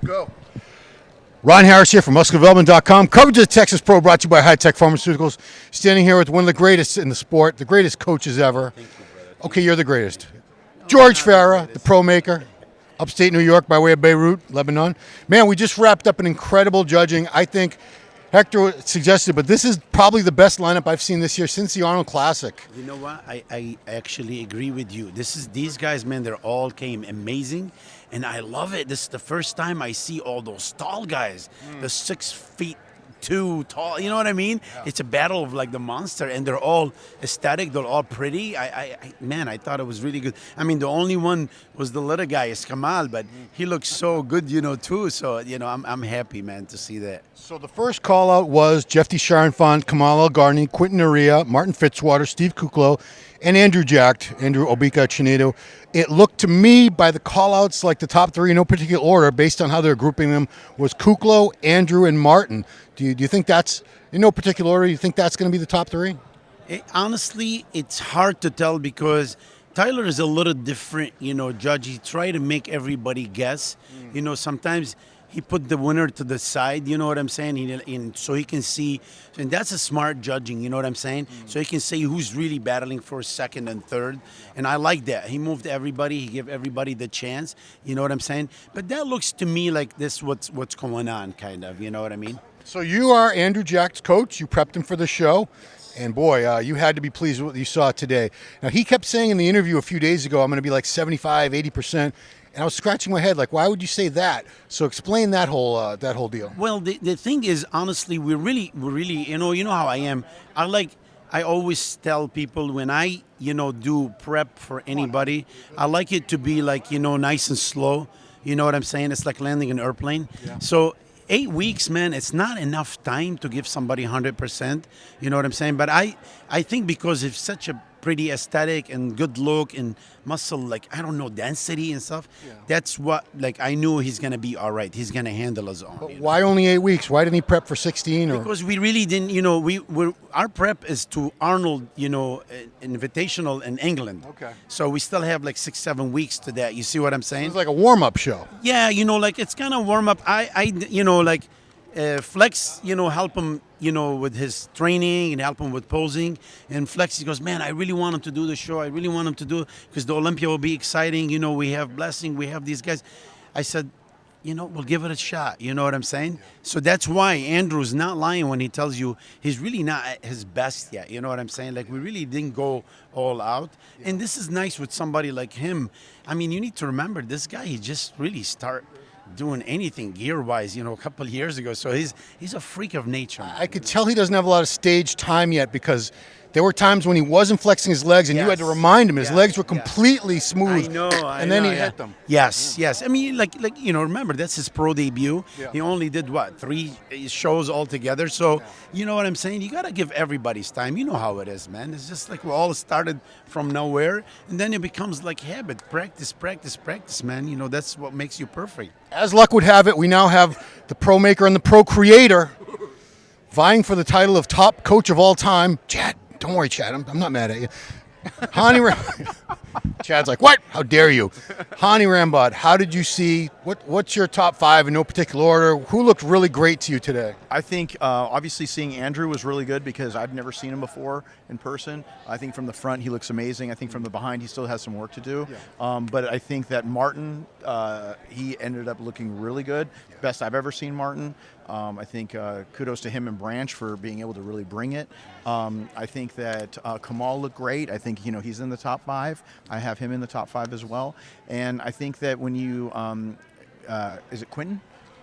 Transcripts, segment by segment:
Go. Ron Harris here from MuscularDevelopment.com. Coverage of the Texas Pro brought to you by High Tech Pharmaceuticals. Standing here with one of the greatest in the sport, the greatest coaches ever. Thank you, brother. Okay, you're the greatest. George Farah, the Pro Maker, upstate New York by way of Beirut, Lebanon. Man, we just wrapped up an incredible judging. I think Hector suggested, but this is probably the best lineup I've seen this year since the Arnold Classic. You know what? I actually agree with you. These guys, man, they all came amazing, and I love it. This is the first time I see all those tall guys, the 6'2" tall. You know what I mean? Yeah. It's a battle of like the monster, and they're all aesthetic. They're all pretty. Man, I thought it was really good. I mean, the only one was the little guy, is Kamal, but he looks so good, too. So, I'm happy, man, to see that. So the first call out was Jeff DeCharenfant, Kamal El-Garni, Quentin Area, Martin Fitzwater, Steve Kuklo, and Andrew Obika Chinedo. It looked to me by the call outs like the top three in no particular order based on how they're grouping them was Kuklo, Andrew, and Martin. Do you think that's in no particular order? You think that's going to be the top three? Honestly, it's hard to tell because Tyler is a little different, judge. He tried to make everybody guess. Sometimes he put the winner to the side, you know what I'm saying? So he can see, and that's a smart judging, you know what I'm saying? So he can say who's really battling for second and third. And I like that. He moved everybody. He gave everybody the chance, you know what I'm saying? But that looks to me like this what's going on, kind of, you know what I mean? So you are Andrew Jack's coach. You prepped him for the show. And boy, you had to be pleased with what you saw today. Now, he kept saying in the interview a few days ago, I'm going to be like 75, 80%. And I was scratching my head, like, why would you say that? So explain that whole deal. Well, the thing is, honestly, we're really, you know how I am. I always tell people when I, do prep for anybody, I like it to be like, nice and slow. You know what I'm saying? It's like landing an airplane. Yeah. So 8 weeks, man, it's not enough time to give somebody 100%. You know what I'm saying? But I think because it's such a pretty aesthetic and good look and muscle, like, I don't know, density and stuff. Yeah. That's what, like, I knew he's going to be all right. He's going to handle his own. But why only 8 weeks? Why didn't he prep for 16? Because we really didn't, our prep is to Arnold, Invitational in England. Okay. So we still have like 6-7 weeks to that. You see what I'm saying? It's like a warm-up show. Yeah, like it's kind of warm-up. Flex, help him, with his training and help him with posing. And Flex, he goes, man, I really want him to do the show. I really want him to do it because the Olympia will be exciting. We have Blessing. We have these guys. I said, we'll give it a shot. You know what I'm saying? Yeah. So that's why Andrew's not lying when he tells you he's really not at his best yet. You know what I'm saying? Like, we really didn't go all out. Yeah. And this is nice with somebody like him. I mean, you need to remember, this guy, he just really started doing anything gear-wise, a couple of years ago. So he's a freak of nature. I could tell he doesn't have a lot of stage time yet because there were times when he wasn't flexing his legs, and you had to remind him his legs were completely smooth. And then he hit them. Yes. I mean, like remember, that's his pro debut. Yeah. He only did, 3 shows altogether. So, you know what I'm saying? You got to give everybody's time. You know how it is, man. It's just like we all started from nowhere, and then it becomes like habit. Practice, man. That's what makes you perfect. As luck would have it, we now have the Pro Maker and the Pro Creator vying for the title of top coach of all time. Chad. Don't worry, Chad. I'm not mad at you. Hany Chad's like, what? How dare you? Hany Rambod, how did you see? What's your top 5 in no particular order? Who looked really great to you today? I think obviously seeing Andrew was really good because I've never seen him before in person. I think from the front he looks amazing. I think from the behind he still has some work to do. Yeah. But I think that Martin, he ended up looking really good. Best I've ever seen Martin. I think kudos to him and Branch for being able to really bring it. I think that Kamal looked great. I think he's in the top 5. I have him in the top 5 as well. And I think that when you is it Quentin?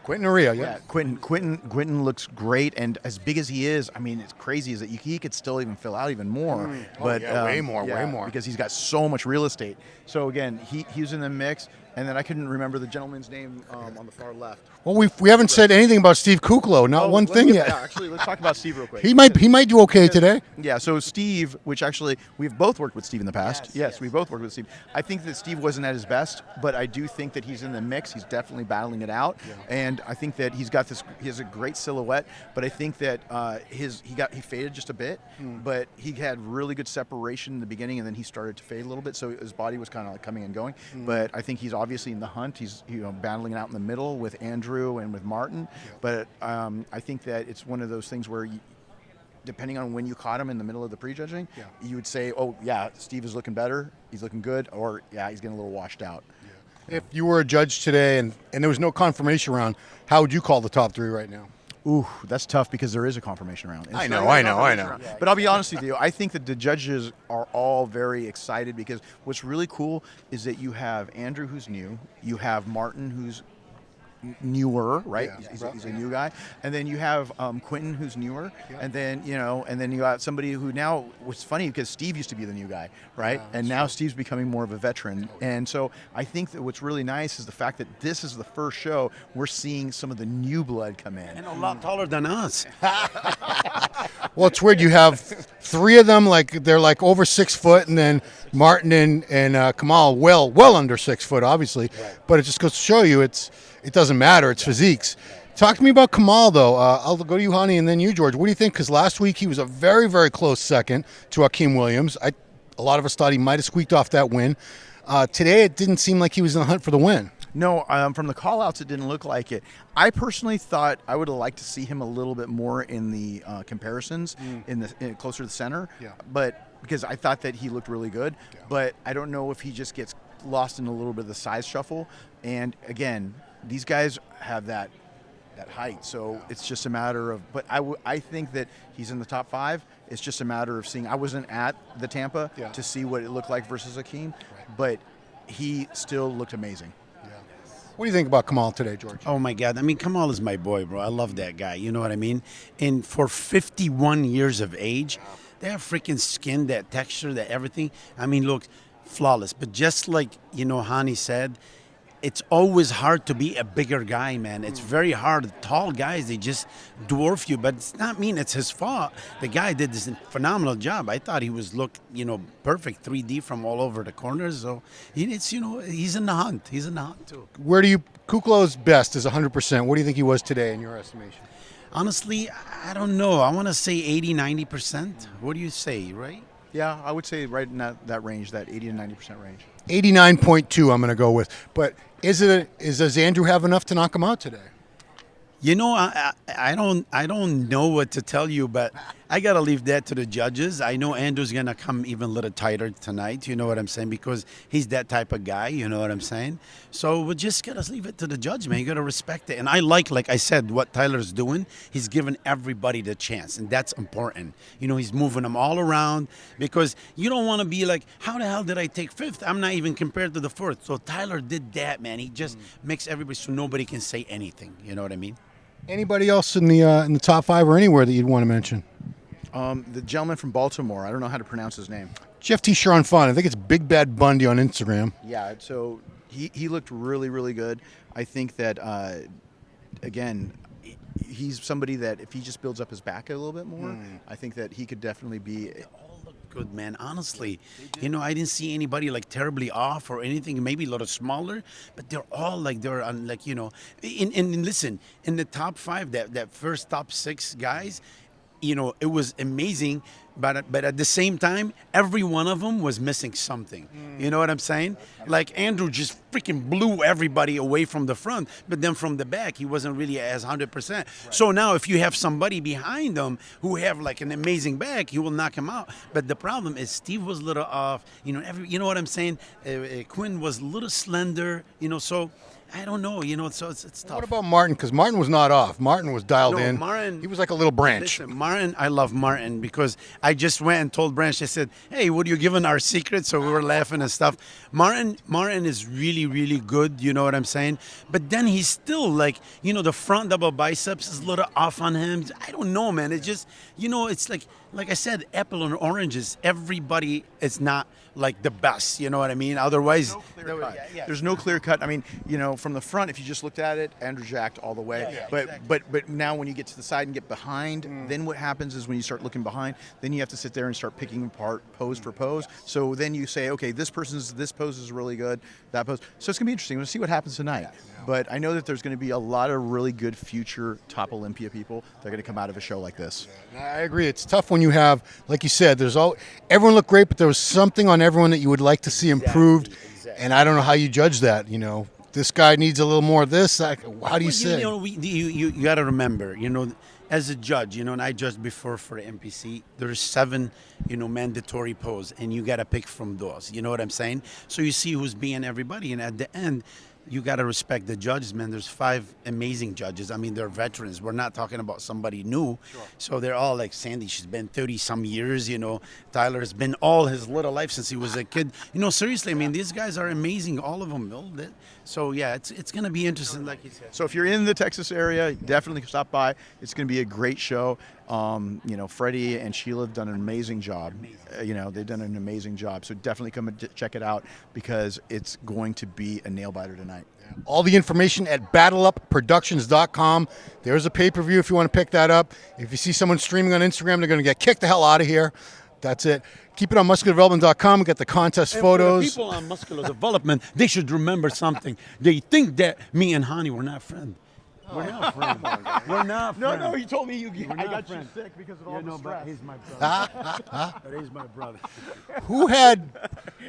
Quentin Area, yeah. Quentin looks great, and as big as he is, I mean, it's crazy is that he could still even fill out even more. But way more, because he's got so much real estate. So again, he was in the mix. And then I couldn't remember the gentleman's name on the far left. Well, we haven't said anything about Steve Kuklo. Not one thing yet. Actually, let's talk about Steve real quick. He might do okay today. Yeah. So Steve, which actually we've both worked with Steve in the past. Yes, we both worked with Steve. I think that Steve wasn't at his best, but I do think that he's in the mix. He's definitely battling it out, and I think that he's got this. He has a great silhouette, but I think that he faded just a bit, but he had really good separation in the beginning, and then he started to fade a little bit. So his body was kind of like coming and going. But I think he's obviously obviously in the hunt. He's battling out in the middle with Andrew and with Martin. But I think that it's one of those things where, depending on when you caught him in the middle of the prejudging, you would say, oh, yeah, Steve is looking better, he's looking good, or, yeah, he's getting a little washed out. If you were a judge today and there was no confirmation round, how would you call the top 3 right now? Ooh, that's tough because there is a confirmation round. I know. But I'll be honest with you, I think that the judges are all very excited because what's really cool is that you have Andrew, who's new, you have Martin, who's newer, right? He's a new guy, and then you have Quentin, who's newer, and then you got somebody who now. What's funny because Steve used to be the new guy, right? And now Steve's becoming more of a veteran, and so I think that what's really nice is the fact that this is the first show we're seeing some of the new blood come in, And a lot taller than us. Well, it's weird. You have 3 of them, they're like over 6 foot, and then Martin and Kamal well under 6 foot, obviously. But it just goes to show you it doesn't matter. It's physiques. Talk to me about Kamal, though. I'll go to you, Hany, and then you, George. What do you think? Because last week he was a very, very close second to Akeem Williams. A lot of us thought he might have squeaked off that win. Today it didn't seem like he was in the hunt for the win. No, from the call-outs, it didn't look like it. I personally thought I would have liked to see him a little bit more in the comparisons, closer to the center. But because I thought that he looked really good. But I don't know if he just gets lost in a little bit of the size shuffle. And again, these guys have that height, so it's just a matter of. But I think that he's in the top 5. It's just a matter of seeing. I wasn't at the Tampa to see what it looked like versus Akeem, but he still looked amazing. What do you think about Kamal today, George? Oh, my God. I mean, Kamal is my boy, bro. I love that guy. You know what I mean? And for 51 years of age, that freaking skin, that texture, that everything, I mean, look, flawless. But just like, Hany said, it's always hard to be a bigger guy, man. It's very hard. Tall guys, they just dwarf you, but it's not mean it's his fault. The guy did this phenomenal job. I thought he was perfect 3D from all over the corners. So he's in the hunt. He's in the hunt too. Kuklo's best is 100%. What do you think he was today in your estimation? Honestly, I don't know. I want to say 80, 90%. What do you say, right? Yeah, I would say right in that range, that 80 to 90% range. 89.2 I'm going to go with. But does Andrew have enough to knock him out today? I don't know what to tell you, but I got to leave that to the judges. I know Andrew's going to come even a little tighter tonight, you know what I'm saying, because he's that type of guy, you know what I'm saying? So we just got to leave it to the judge, man. You got to respect it. And I like I said, what Tyler's doing. He's giving everybody the chance, and that's important. He's moving them all around because you don't want to be like, how the hell did I take 5th? I'm not even compared to the 4th. So Tyler did that, man. He just makes everybody so nobody can say anything. You know what I mean? Anybody else in the top 5 or anywhere that you'd want to mention? The gentleman from Baltimore. I don't know how to pronounce his name. Jeff T. Sharon Fun. I think it's Big Bad Bundy on Instagram. Yeah, so he looked really, really good. I think that, again, he's somebody that if he just builds up his back a little bit more, I think that he could definitely be good, man. Honestly, I didn't see anybody terribly off or anything. Maybe a little smaller, but they're all they're on And listen, in the top 5, that first top 6 guys, it was amazing. But at the same time, every one of them was missing something. You know what I'm saying? Like Andrew just freaking blew everybody away from the front, but then from the back, he wasn't really as 100%. Right. So now if you have somebody behind them who have an amazing back, you will knock him out. But the problem is Steve was a little off. You know what I'm saying? Quinn was a little slender. So I don't know, so it's tough. What about Martin? Because Martin was not off. Martin was dialed in. Martin, he was like a little branch. Listen, Martin, I love Martin because I just went and told Branch, I said, hey, what are you giving our secret? So we were laughing and stuff. Martin is really, really good, you know what I'm saying? But then he's still the front double biceps is a little off on him. I don't know, man. It's just, it's like I said, apple and oranges. Everybody is not the best, you know what I mean? Otherwise, there's no clear cut. I mean, from the front, if you just looked at it, Andrew jacked all the way. But now when you get to the side and get behind, then what happens is when you start looking behind, then you have to sit there and start picking apart pose for pose. So then you say, okay, this pose is really good, that pose. So it's gonna be interesting. We'll see what happens tonight. But I know that there's going to be a lot of really good future top Olympia people that are going to come out of a show like this. I agree. It's tough when you have, like you said, everyone looked great, but there was something on everyone that you would like to see improved. Exactly. And I don't know how you judge that. You know, this guy needs a little more of this. Like, how do you say? You know, you got to remember, you know, as a judge, you know, and I judged before for the MPC, there's 7, you know, mandatory pose, and you got to pick from those. You know what I'm saying? So you see who's being everybody, and at the end, you got to respect the judges, man. There's 5 amazing judges. I mean, they're veterans. We're not talking about somebody new. Sure. So they're all like Sandy. She's been 30-some years, you know. Tyler's been all his little life since he was a kid. You know, seriously, I mean, these guys are amazing, all of them. So, yeah, it's going to be interesting, like you said. So if you're in the Texas area, definitely stop by. It's going to be a great show. You know, Freddie and Sheila have done an amazing job. You know, they've done an amazing job. So definitely come and check it out because it's going to be a nail biter tonight. All the information at battleupproductions.com. There's a pay-per-view if you want to pick that up. If you see someone streaming on Instagram, they're going to get kicked the hell out of here. That's it. Keep it on musculardevelopment.com. Get the contest photos. For the people on Muscular Development, they should remember something. They think that me and Hany were not friends. We're not friends. We're not friends. No, you told me I got friends. you sick because of all the stress. But he's my brother. But he's my brother.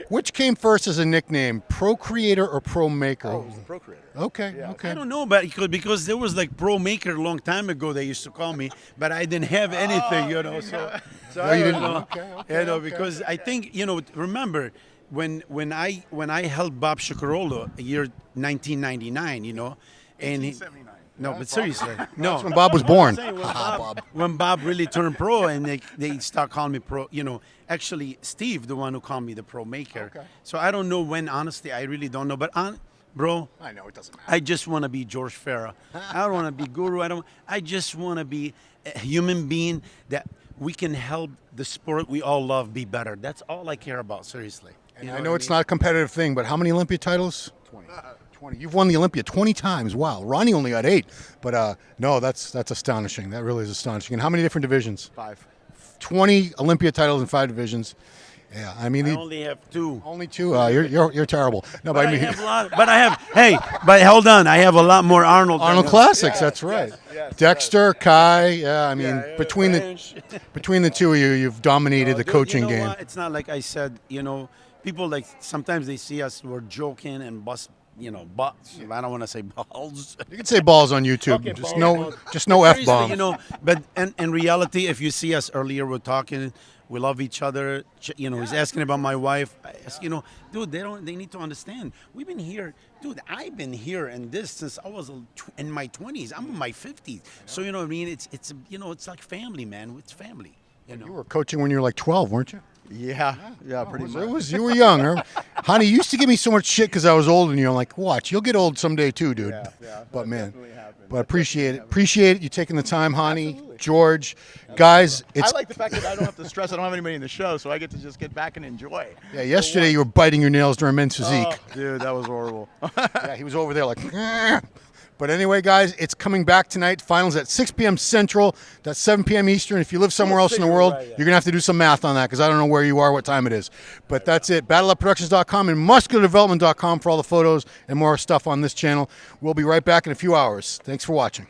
Which came first as a nickname, Procreator or Pro Maker? Oh, it was the Procreator. Okay, Yeah. okay. I don't know, but because there was like Pro Maker a long time ago, they used to call me, but I didn't have anything, you know. So No, you didn't. know. Okay, You know, okay. because I think, you know, remember when I held Bob Scicarolo year 1999, you know, and he, 1979. no, but seriously, no. That's when Bob was born. I'm saying when Bob really turned pro, and they start calling me pro. You know, actually, Steve, the one who called me the Pro Maker. Okay. So I don't know when. Honestly, I really don't know. But bro, I know, it doesn't matter. I just want to be George Farah. I don't want to be guru. I just want to be a human being that we can help the sport we all love be better. That's all I care about. Seriously. And I know it's not a competitive thing, but how many Olympia titles? 20. You've won the Olympia 20 times. Wow. Ronnie only got 8. But no, that's astonishing. That really is astonishing. And how many different divisions? 5. 20 Olympia titles in 5 divisions. Yeah, I mean, I only have 2. only 2. You're terrible. No, But but I I mean, have a lot. But I have. Hey, but hold on. I have a lot more Arnold. Arnold Classics. That's right. yes, Dexter, Kai. Yeah, I mean, Yeah, between the two of you, you've dominated the Dude, coaching you know game. what? It's not like I said. You know, people like sometimes they see us we're joking and bust. You know, butts. I don't want to say balls. You can say balls on YouTube. Okay, just balls. no f Seriously, bomb. You know, but in reality, if you see us earlier, we're talking. We love each other. You know, he's asking about my wife. You know, dude, they need to understand. We've been here, dude. I've been here in this since I was in my 20s. I'm in my 50s. So you know what I mean? It's you know, it's like family, man. It's family. You know. You were coaching when you were like 12, weren't you? Yeah, pretty much. You were young, huh? Honey, you used to give me so much shit because I was older than you. I'm like, watch, you'll get old someday too, dude. Yeah, But man, definitely happened. but appreciate it. Appreciate you taking the time, Honey, George, guys. It's I like the fact that I don't have to stress. I don't have anybody in the show, so I get to just get back and enjoy. yeah. Yesterday you were biting your nails during men's physique. Oh, dude, that was horrible. Yeah, he was over there like. "Grr." But anyway, guys, it's coming back tonight. Finals at 6 p.m. Central. That's 7 p.m. Eastern. If you live somewhere else in the world, you're going to have to do some math on that because I don't know where you are, what time it is. But that's it. BattleUpProductions.com and MuscularDevelopment.com for all the photos and more stuff on this channel. We'll be right back in a few hours. Thanks for watching.